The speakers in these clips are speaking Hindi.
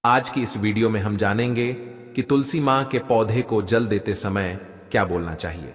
आज की इस वीडियो में हम जानेंगे कि तुलसी मां के पौधे को जल देते समय क्या बोलना चाहिए।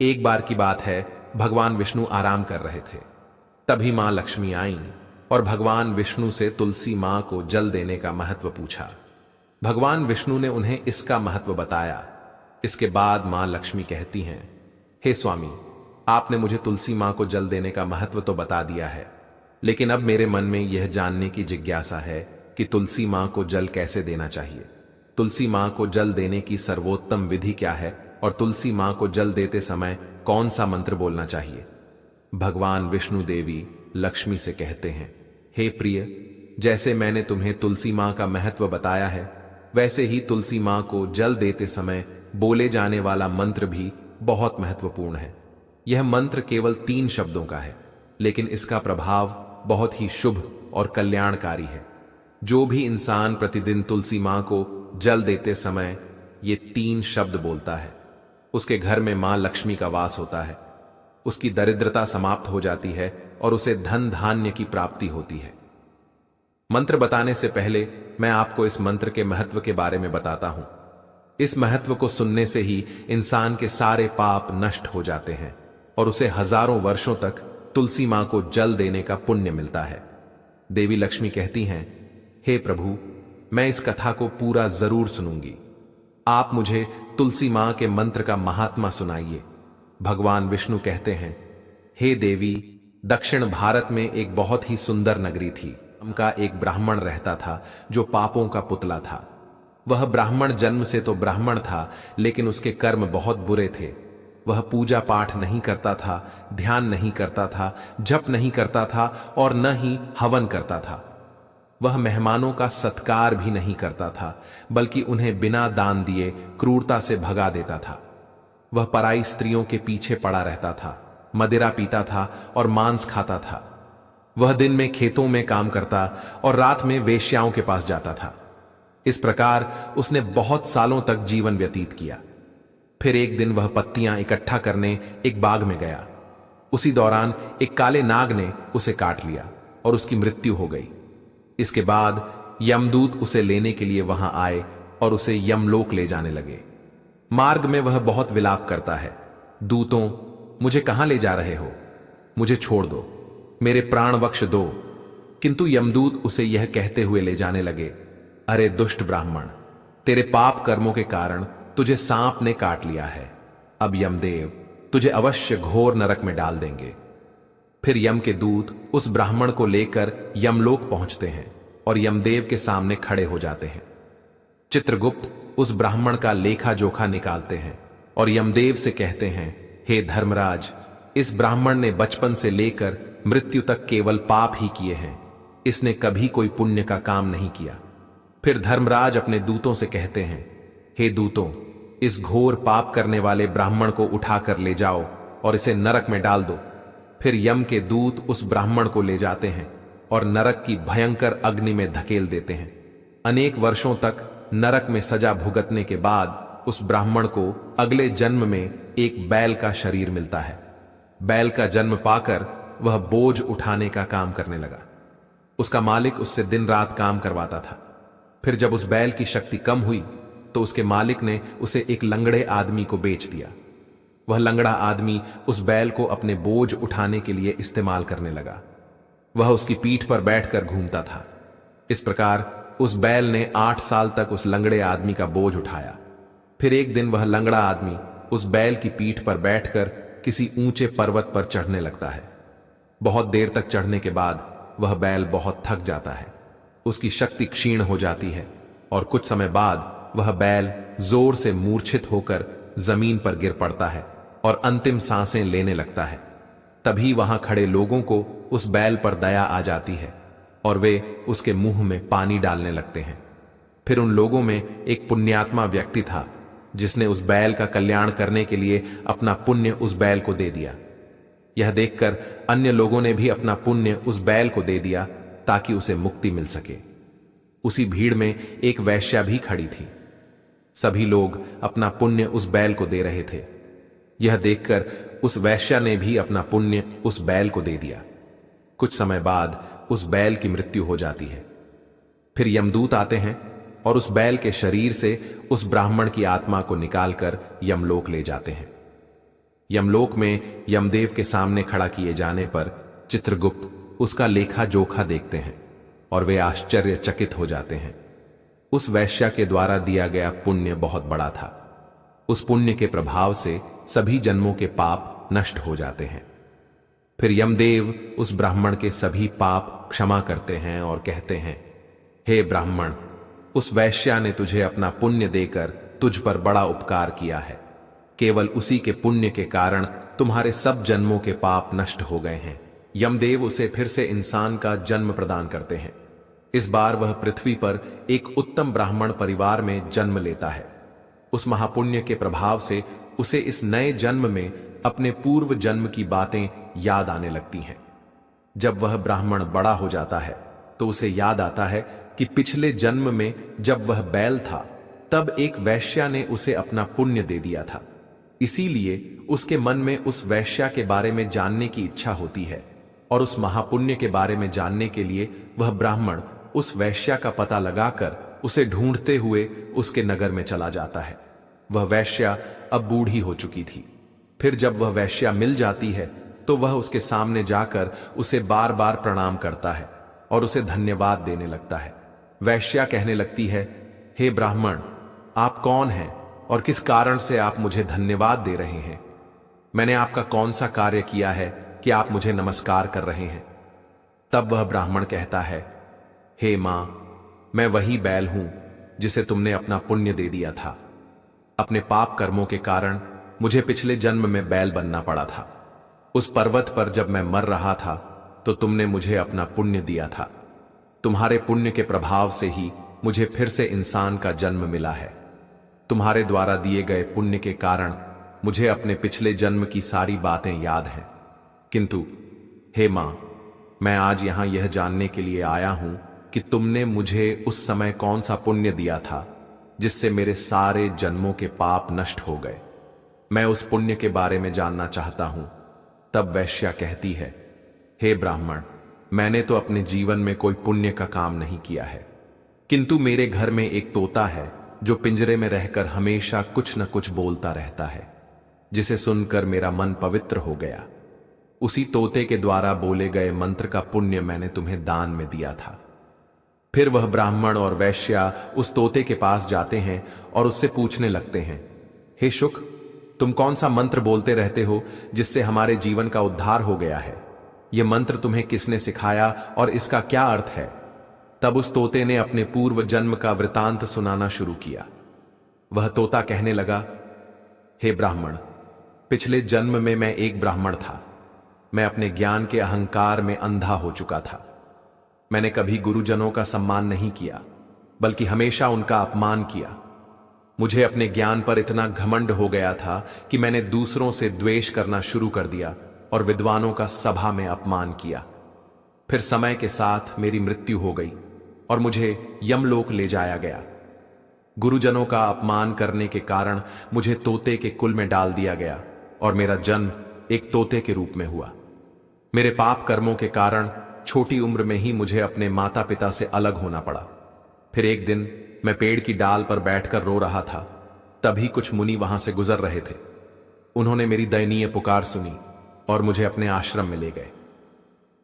एक बार की बात है, भगवान विष्णु आराम कर रहे थे। तभी मां लक्ष्मी आईं और भगवान विष्णु से तुलसी मां को जल देने का महत्व पूछा। भगवान विष्णु ने उन्हें इसका महत्व बताया। इसके बाद मां लक्ष्मी कहती हैं, हे स्वामी, आपने मुझे तुलसी मां को जल देने का महत्व तो बता दिया है, लेकिन अब मेरे मन में यह जानने की जिज्ञासा है कि तुलसी मां को जल कैसे देना चाहिए। तुलसी मां को जल देने की सर्वोत्तम विधि क्या है और तुलसी मां को जल देते समय कौन सा मंत्र बोलना चाहिए। भगवान विष्णु देवी लक्ष्मी से कहते हैं, हे प्रिय, जैसे मैंने तुम्हें तुलसी मां का महत्व बताया है, वैसे ही तुलसी मां को जल देते समय बोले जाने वाला मंत्र भी बहुत महत्वपूर्ण है। यह मंत्र केवल 3 शब्दों का है, लेकिन इसका प्रभाव बहुत ही शुभ और कल्याणकारी है। जो भी इंसान प्रतिदिन तुलसी मां को जल देते समय ये 3 शब्द बोलता है, उसके घर में मां लक्ष्मी का वास होता है, उसकी दरिद्रता समाप्त हो जाती है और उसे धन धान्य की प्राप्ति होती है। मंत्र बताने से पहले मैं आपको इस मंत्र के महत्व के बारे में बताता हूं। इस महत्व को सुनने से ही इंसान के सारे पाप नष्ट हो जाते हैं और उसे हजारों वर्षों तक तुलसी मां को जल देने का पुण्य मिलता है। देवी लक्ष्मी कहती हैं, हे प्रभु, मैं इस कथा को पूरा जरूर सुनूंगी। आप मुझे तुलसी मां के मंत्र का महात्मा सुनाइए। भगवान विष्णु कहते हैं, हे देवी, दक्षिण भारत में एक बहुत ही सुंदर नगरी थी। उनका एक ब्राह्मण रहता था जो पापों का पुतला था। वह ब्राह्मण जन्म से तो ब्राह्मण था, लेकिन उसके कर्म बहुत बुरे थे। वह पूजा पाठ नहीं करता था, ध्यान नहीं करता था, जप नहीं करता था और न ही हवन करता था। वह मेहमानों का सत्कार भी नहीं करता था, बल्कि उन्हें बिना दान दिए क्रूरता से भगा देता था। वह पराई स्त्रियों के पीछे पड़ा रहता था, मदिरा पीता था और मांस खाता था। वह दिन में खेतों में काम करता और रात में वेश्याओं के पास जाता था। इस प्रकार उसने बहुत सालों तक जीवन व्यतीत किया। फिर एक दिन वह पत्तियां इकट्ठा करने एक बाग में गया। उसी दौरान एक काले नाग ने उसे काट लिया और उसकी मृत्यु हो गई। इसके बाद यमदूत उसे लेने के लिए वहां आए और उसे यमलोक ले जाने लगे। मार्ग में वह बहुत विलाप करता है, दूतों, मुझे कहां ले जा रहे हो? मुझे छोड़ दो, मेरे प्राण बख्श दो। किंतु यमदूत उसे यह कहते हुए ले जाने लगे, अरे दुष्ट ब्राह्मण, तेरे पाप कर्मों के कारण तुझे सांप ने काट लिया है। अब यमदेव तुझे अवश्य घोर नरक में डाल देंगे। फिर यम के दूत उस ब्राह्मण को लेकर यमलोक पहुंचते हैं और यमदेव के सामने खड़े हो जाते हैं। चित्रगुप्त उस ब्राह्मण का लेखा जोखा निकालते हैं और यमदेव से कहते हैं, हे धर्मराज, इस ब्राह्मण ने बचपन से लेकर मृत्यु तक केवल पाप ही किए हैं। इसने कभी कोई पुण्य का काम नहीं किया। फिर धर्मराज अपने दूतों से कहते हैं, हे दूतों, इस घोर पाप करने वाले ब्राह्मण को उठाकर ले जाओ और इसे नरक में डाल दो। फिर यम के दूत उस ब्राह्मण को ले जाते हैं और नरक की भयंकर अग्नि में धकेल देते हैं। अनेक वर्षों तक नरक में सजा भुगतने के बाद उस ब्राह्मण को अगले जन्म में एक बैल का शरीर मिलता है। बैल का जन्म पाकर वह बोझ उठाने का काम करने लगा। उसका मालिक उससे दिन रात काम करवाता था। फिर जब उस बैल की शक्ति कम हुई तो उसके मालिक ने उसे एक लंगड़े आदमी को बेच दिया। वह लंगड़ा आदमी उस बैल को अपने बोझ उठाने के लिए इस्तेमाल करने लगा। वह उसकी पीठ पर बैठकर घूमता था। इस प्रकार उस बैल ने 8 साल तक उस लंगड़े आदमी का बोझ उठाया। फिर एक दिन वह लंगड़ा आदमी उस बैल की पीठ पर बैठकर किसी ऊंचे पर्वत पर चढ़ने लगता है। बहुत देर तक चढ़ने के बाद वह बैल बहुत थक जाता है, उसकी शक्ति क्षीण हो जाती है और कुछ समय बाद वह बैल जोर से मूर्छित होकर जमीन पर गिर पड़ता है और अंतिम सांसें लेने लगता है। तभी वहां खड़े लोगों को उस बैल पर दया आ जाती है और वे उसके मुंह में पानी डालने लगते हैं। फिर उन लोगों में एक पुण्यात्मा व्यक्ति था जिसने उस बैल का कल्याण करने के लिए अपना पुण्य उस बैल को दे दिया। यह देखकर अन्य लोगों ने भी अपना पुण्य उस बैल को दे दिया ताकि उसे मुक्ति मिल सके। उसी भीड़ में एक वैश्या भी खड़ी थी। सभी लोग अपना पुण्य उस बैल को दे रहे थे। यह देखकर उस वैश्या ने भी अपना पुण्य उस बैल को दे दिया। कुछ समय बाद उस बैल की मृत्यु हो जाती है। फिर यमदूत आते हैं और उस बैल के शरीर से उस ब्राह्मण की आत्मा को निकालकर यमलोक ले जाते हैं। यमलोक में यमदेव के सामने खड़ा किए जाने पर चित्रगुप्त उसका लेखा जोखा देखते हैं और वे आश्चर्यचकित हो जाते हैं। उस वैश्या के द्वारा दिया गया पुण्य बहुत बड़ा था। उस पुण्य के प्रभाव से सभी जन्मों के पाप नष्ट हो जाते हैं। फिर यमदेव उस ब्राह्मण के सभी पाप क्षमा करते हैं और कहते हैं, हे ब्राह्मण, उस वैश्या ने तुझे अपना पुण्य देकर तुझ पर बड़ा उपकार किया है। केवल उसी के पुण्य के कारण तुम्हारे सब जन्मों के पाप नष्ट हो गए हैं। यमदेव उसे फिर से इंसान का जन्म प्रदान करते हैं। इस बार वह पृथ्वी पर एक उत्तम ब्राह्मण परिवार में जन्म लेता है। उस महापुण्य के प्रभाव से उसे इस नए जन्म में अपने पूर्व जन्म की बातें याद आने लगती हैं। जब वह ब्राह्मण बड़ा हो जाता है तो उसे याद आता है कि पिछले जन्म में जब वह बैल था तब एक वैश्या ने उसे अपना पुण्य दे दिया था। इसीलिए उसके मन में उस वैश्या के बारे में जानने की इच्छा होती है और उस महापुण्य के बारे में जानने के लिए वह ब्राह्मण उस वैश्या का पता लगाकर उसे ढूंढते हुए उसके नगर में चला जाता है। वह वैश्या अब बूढ़ी हो चुकी थी। फिर जब वह वैश्या मिल जाती है तो वह उसके सामने जाकर उसे बार बार प्रणाम करता है और उसे धन्यवाद देने लगता है। वैश्या कहने लगती है, हे ब्राह्मण, आप कौन हैं और किस कारण से आप मुझे धन्यवाद दे रहे हैं? मैंने आपका कौन सा कार्य किया है कि आप मुझे नमस्कार कर रहे हैं? तब वह ब्राह्मण कहता है, हे मां, मैं वही बैल हूं जिसे तुमने अपना पुण्य दे दिया था। अपने पाप कर्मों के कारण मुझे पिछले जन्म में बैल बनना पड़ा था। उस पर्वत पर जब मैं मर रहा था तो तुमने मुझे अपना पुण्य दिया था। तुम्हारे पुण्य के प्रभाव से ही मुझे फिर से इंसान का जन्म मिला है। तुम्हारे द्वारा दिए गए पुण्य के कारण मुझे अपने पिछले जन्म की सारी बातें याद हैं। किंतु हे मां, मैं आज यहां यह जानने के लिए आया हूं कि तुमने मुझे उस समय कौन सा पुण्य दिया था जिससे मेरे सारे जन्मों के पाप नष्ट हो गए। मैं उस पुण्य के बारे में जानना चाहता हूं। तब वैश्या कहती है, हे ब्राह्मण, मैंने तो अपने जीवन में कोई पुण्य का काम नहीं किया है, किंतु मेरे घर में एक तोता है जो पिंजरे में रहकर हमेशा कुछ न कुछ बोलता रहता है, जिसे सुनकर मेरा मन पवित्र हो गया। उसी तोते के द्वारा बोले गए मंत्र का पुण्य मैंने तुम्हें दान में दिया था। फिर वह ब्राह्मण और वैश्या उस तोते के पास जाते हैं और उससे पूछने लगते हैं, हे शुक, तुम कौन सा मंत्र बोलते रहते हो जिससे हमारे जीवन का उद्धार हो गया है? यह मंत्र तुम्हें किसने सिखाया और इसका क्या अर्थ है? तब उस तोते ने अपने पूर्व जन्म का वृतांत सुनाना शुरू किया। वह तोता कहने लगा, हे ब्राह्मण, पिछले जन्म में मैं एक ब्राह्मण था। मैं अपने ज्ञान के अहंकार में अंधा हो चुका था। मैंने कभी गुरुजनों का सम्मान नहीं किया, बल्कि हमेशा उनका अपमान किया। मुझे अपने ज्ञान पर इतना घमंड हो गया था कि मैंने दूसरों से द्वेष करना शुरू कर दिया और विद्वानों का सभा में अपमान किया। फिर समय के साथ मेरी मृत्यु हो गई और मुझे यमलोक ले जाया गया। गुरुजनों का अपमान करने के कारण मुझे तोते के कुल में डाल दिया गया और मेरा जन्म एक तोते के रूप में हुआ। मेरे पाप कर्मों के कारण छोटी उम्र में ही मुझे अपने माता पिता से अलग होना पड़ा। फिर एक दिन मैं पेड़ की डाल पर बैठकर रो रहा था, तभी कुछ मुनि वहां से गुजर रहे थे। उन्होंने मेरी दयनीय पुकार सुनी और मुझे अपने आश्रम में ले गए।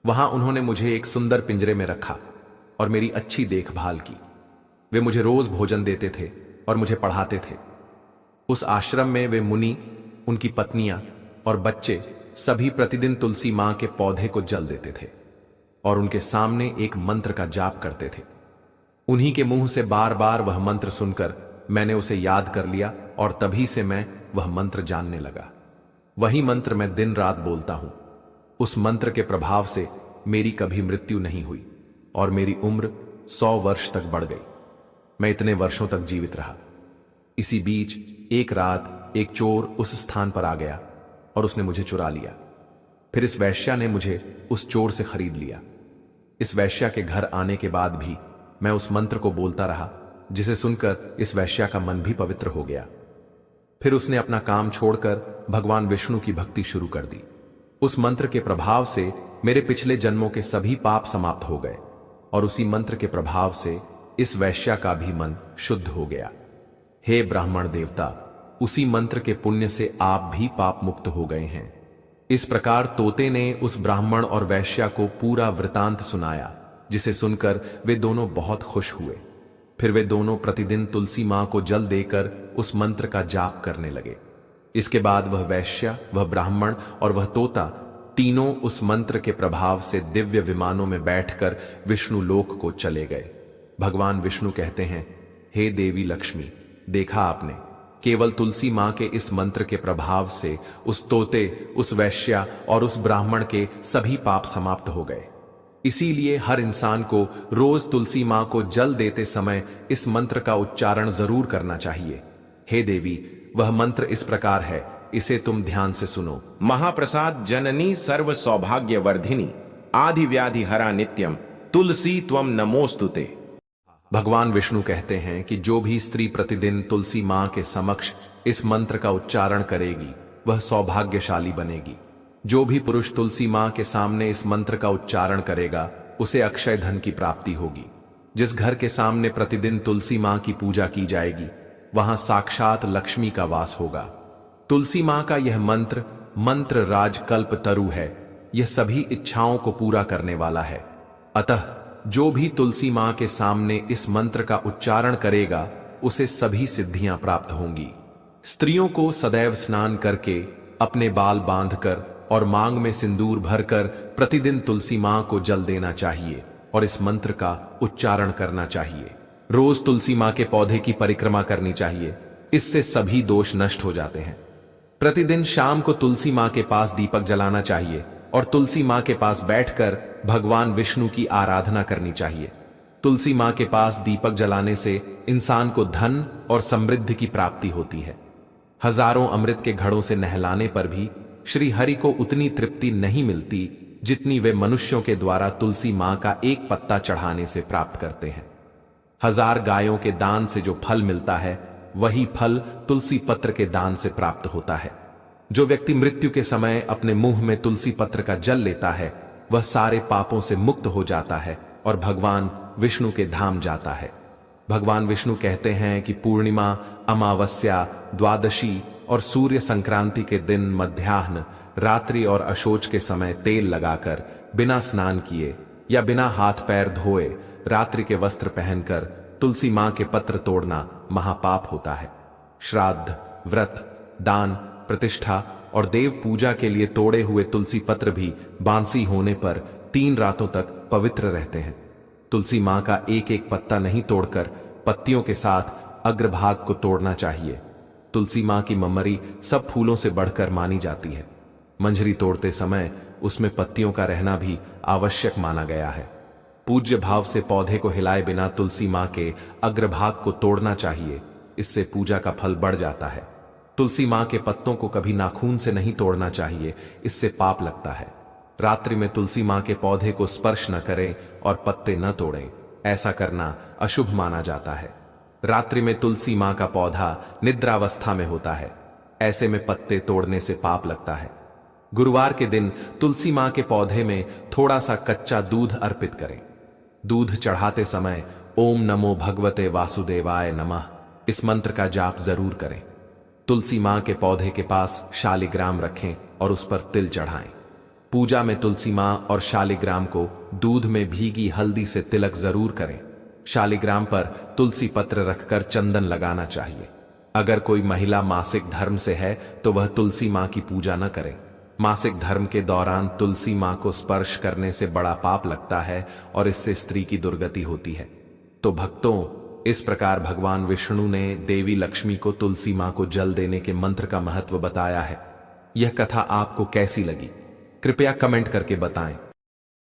वहां उन्होंने मुझे एक सुंदर पिंजरे में रखा और मेरी अच्छी देखभाल की। वे मुझे रोज भोजन देते थे और मुझे पढ़ाते थे। उस आश्रम में वे मुनि, उनकी पत्नियां और बच्चे सभी प्रतिदिन तुलसी मां के पौधे को जल देते थे और उनके सामने एक मंत्र का जाप करते थे। उन्हीं के मुंह से बार बार वह मंत्र सुनकर मैंने उसे याद कर लिया और तभी से मैं वह मंत्र जानने लगा। वही मंत्र मैं दिन रात बोलता हूं। उस मंत्र के प्रभाव से मेरी कभी मृत्यु नहीं हुई और मेरी उम्र 100 वर्ष तक बढ़ गई। मैं इतने वर्षों तक जीवित रहा। इसी बीच एक रात एक चोर उस स्थान पर आ गया और उसने मुझे चुरा लिया। फिर इस वैश्या ने मुझे उस चोर से खरीद लिया। इस वैश्या के घर आने के बाद भी मैं उस मंत्र को बोलता रहा, जिसे सुनकर इस वैश्या का मन भी पवित्र हो गया। फिर उसने अपना काम छोड़कर भगवान विष्णु की भक्ति शुरू कर दी। उस मंत्र के प्रभाव से मेरे पिछले जन्मों के सभी पाप समाप्त हो गए और उसी मंत्र के प्रभाव से इस वैश्या का भी मन शुद्ध हो गया। हे ब्राह्मण देवता, उसी मंत्र के पुण्य से आप भी पाप मुक्त हो गए हैं। इस प्रकार तोते ने उस ब्राह्मण और वैश्या को पूरा वृतांत सुनाया, जिसे सुनकर वे दोनों बहुत खुश हुए। फिर वे दोनों प्रतिदिन तुलसी मां को जल देकर उस मंत्र का जाप करने लगे। इसके बाद वह वैश्या, वह ब्राह्मण और वह तोता तीनों उस मंत्र के प्रभाव से दिव्य विमानों में बैठकर विष्णु लोक को चले गए। भगवान विष्णु कहते हैं, हे देवी लक्ष्मी, देखा आपने, केवल तुलसी मां के इस मंत्र के प्रभाव से उस तोते, उस वैश्या और उस ब्राह्मण के सभी पाप समाप्त हो गए। इसीलिए हर इंसान को रोज तुलसी मां को जल देते समय इस मंत्र का उच्चारण जरूर करना चाहिए। हे देवी, वह मंत्र इस प्रकार है, इसे तुम ध्यान से सुनो। महाप्रसाद जननी सर्व सौभाग्य वर्धिनी, आदि व्याधि हरा नित्यम, तुलसी त्वम नमोस्तुते। भगवान विष्णु कहते हैं कि जो भी स्त्री प्रतिदिन तुलसी मां के समक्ष इस मंत्र का उच्चारण करेगी वह सौभाग्यशाली बनेगी। जो भी पुरुष तुलसी मां के सामने इस मंत्र का उच्चारण करेगा उसे अक्षय धन की प्राप्ति होगी। जिस घर के सामने प्रतिदिन तुलसी मां की पूजा की जाएगी वहां साक्षात लक्ष्मी का वास होगा। तुलसी मां का यह मंत्र राज कल्प तरु है। यह सभी इच्छाओं को पूरा करने वाला है। अतः जो भी तुलसी मां के सामने इस मंत्र का उच्चारण करेगा उसे सभी सिद्धियां प्राप्त होंगी। स्त्रियों को सदैव स्नान करके, अपने बाल बांधकर और मांग में सिंदूर भरकर प्रतिदिन तुलसी मां को जल देना चाहिए और इस मंत्र का उच्चारण करना चाहिए। रोज तुलसी मां के पौधे की परिक्रमा करनी चाहिए, इससे सभी दोष नष्ट हो जाते हैं। प्रतिदिन शाम को तुलसी मां के पास दीपक जलाना चाहिए और तुलसी मां के पास बैठकर भगवान विष्णु की आराधना करनी चाहिए। तुलसी मां के पास दीपक जलाने से इंसान को धन और समृद्धि की प्राप्ति होती है। हजारों अमृत के घड़ों से नहलाने पर भी श्री हरि को उतनी तृप्ति नहीं मिलती जितनी वे मनुष्यों के द्वारा तुलसी मां का एक पत्ता चढ़ाने से प्राप्त करते हैं। 1000 गायों के दान से जो फल मिलता है वही फल तुलसी पत्र के दान से प्राप्त होता है। जो व्यक्ति मृत्यु के समय अपने मुंह में तुलसी पत्र का जल लेता है वह सारे पापों से मुक्त हो जाता है और भगवान विष्णु के धाम जाता है। भगवान विष्णु कहते हैं कि पूर्णिमा, अमावस्या, द्वादशी और सूर्य संक्रांति के दिन मध्याह्न, रात्रि और अशोच के समय तेल लगाकर बिना स्नान किए या बिना हाथ पैर धोए रात्रि के वस्त्र पहनकर तुलसी मां के पत्र तोड़ना महापाप होता है। श्राद्ध, व्रत, दान, प्रतिष्ठा और देव पूजा के लिए तोड़े हुए तुलसी पत्र भी बांसी होने पर 3 रातों तक पवित्र रहते हैं। तुलसी मां का एक एक पत्ता नहीं तोड़कर पत्तियों के साथ अग्रभाग को तोड़ना चाहिए। तुलसी मां की ममरी सब फूलों से बढ़कर मानी जाती है। मंजरी तोड़ते समय उसमें पत्तियों का रहना भी आवश्यक माना गया है। पूज्य भाव से पौधे को हिलाए बिना तुलसी मां के अग्रभाग को तोड़ना चाहिए, इससे पूजा का फल बढ़ जाता है। तुलसी मां के पत्तों को कभी नाखून से नहीं तोड़ना चाहिए, इससे पाप लगता है। रात्रि में तुलसी मां के पौधे को स्पर्श न करें और पत्ते न तोड़ें, ऐसा करना अशुभ माना जाता है। रात्रि में तुलसी मां का पौधा निद्रावस्था में होता है, ऐसे में पत्ते तोड़ने से पाप लगता है। गुरुवार के दिन तुलसी मां के पौधे में थोड़ा सा कच्चा दूध अर्पित करें। दूध चढ़ाते समय ओम नमो भगवते वासुदेवाय नमः इस मंत्र का जाप जरूर करें। तुलसी मां के पौधे के पास शालिग्राम रखें और उस पर तिल चढ़ाएं। पूजा में तुलसी मां और शालिग्राम को दूध में भीगी हल्दी से तिलक जरूर करें। शालिग्राम पर तुलसी पत्र रखकर चंदन लगाना चाहिए। अगर कोई महिला मासिक धर्म से है तो वह तुलसी मां की पूजा न करे। मासिक धर्म के दौरान तुलसी मां को स्पर्श करने से बड़ा पाप लगता है और इससे स्त्री की दुर्गति होती है। तो भक्तों, इस प्रकार भगवान विष्णु ने देवी लक्ष्मी को तुलसी मां को जल देने के मंत्र का महत्व बताया है। यह कथा आपको कैसी लगी? कृपया कमेंट करके बताएं।